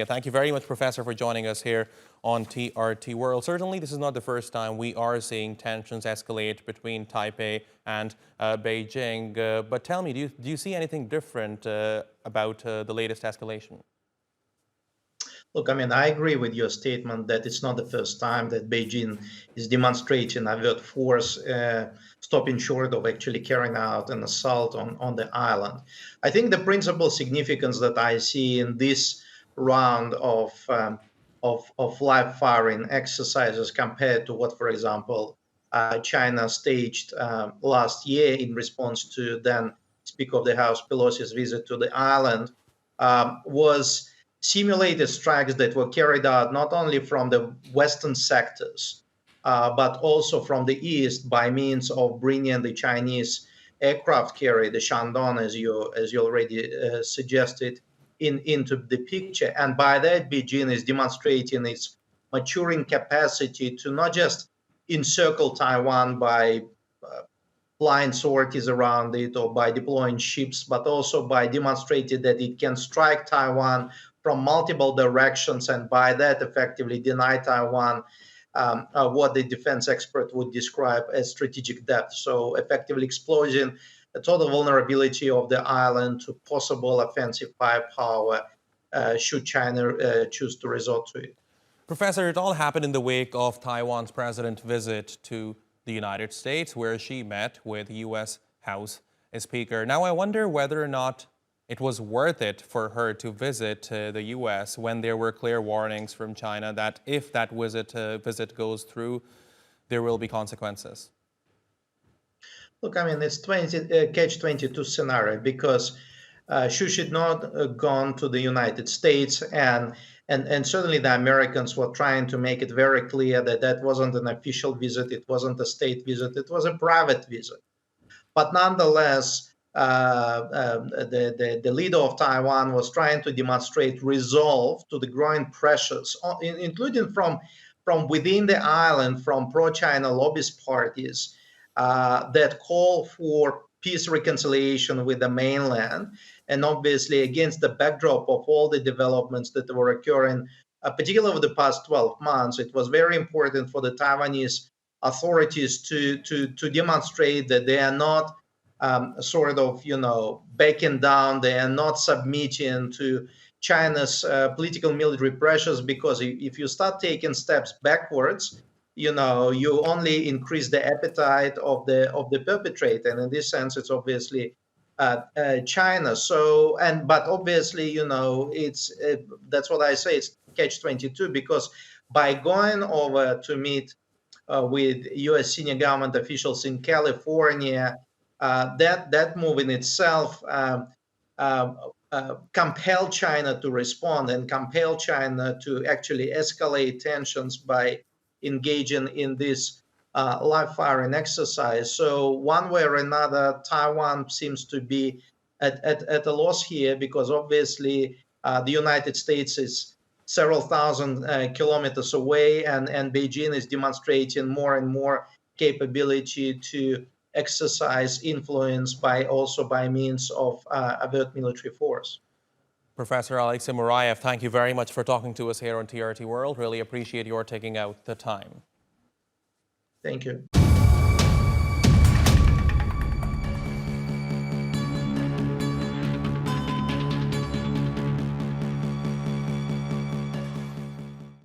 Thank you very much, Professor, for joining us here on TRT World. Certainly, this is not the first time we are seeing tensions escalate between Taipei and Beijing. But tell me, do you see anything different about the latest escalation? Look, I mean, I agree with your statement that it's not the first time that Beijing is demonstrating overt force, stopping short of actually carrying out an assault on the island. I think the principal significance that I see in this round of live firing exercises compared to what, for example, China staged last year in response to then Speaker of the House Pelosi's visit to the island was simulated strikes that were carried out not only from the western sectors, but also from the east by means of bringing the Chinese aircraft carrier, the Shandong, as you already suggested, into the picture. And by that, Beijing is demonstrating its maturing capacity to not just encircle Taiwan by flying sorties around it or by deploying ships, but also by demonstrating that it can strike Taiwan from multiple directions and by that effectively deny Taiwan what the defense expert would describe as strategic depth. So effectively exposing the total vulnerability of the island to possible offensive firepower should China choose to resort to it. Professor, it all happened in the wake of Taiwan's president's visit to the United States, where she met with U.S. House Speaker. Now, I wonder whether or not it was worth it for her to visit the U.S. when there were clear warnings from China that if that visit goes through, there will be consequences. Look, I mean, it's catch-22 scenario because she should not have gone to the United States, and certainly the Americans were trying to make it very clear that that wasn't an official visit, it wasn't a state visit, it was a private visit. But nonetheless, the leader of Taiwan was trying to demonstrate resolve to the growing pressures, including from within the island, from pro-China lobbyist parties that call for peace reconciliation with the mainland, and obviously against the backdrop of all the developments that were occurring, particularly over the past 12 months, it was very important for the Taiwanese authorities to demonstrate that they are not backing down, they are not submitting to China's political military pressures, because if you start taking steps backwards, you only increase the appetite of the perpetrator, and in this sense, it's obviously China. But obviously, it's that's what I say. It's catch-22 because by going over to meet with U.S. senior government officials in California, that move in itself compel China to respond and compel China to actually escalate tensions by engaging in this live firing exercise. So one way or another, Taiwan seems to be at a loss here, because obviously the United States is several thousand kilometers away, and Beijing is demonstrating more and more capability to exercise influence by means of overt military force. Professor Alexey Muraviev, thank you very much for talking to us here on TRT World. Really appreciate your taking out the time. Thank you.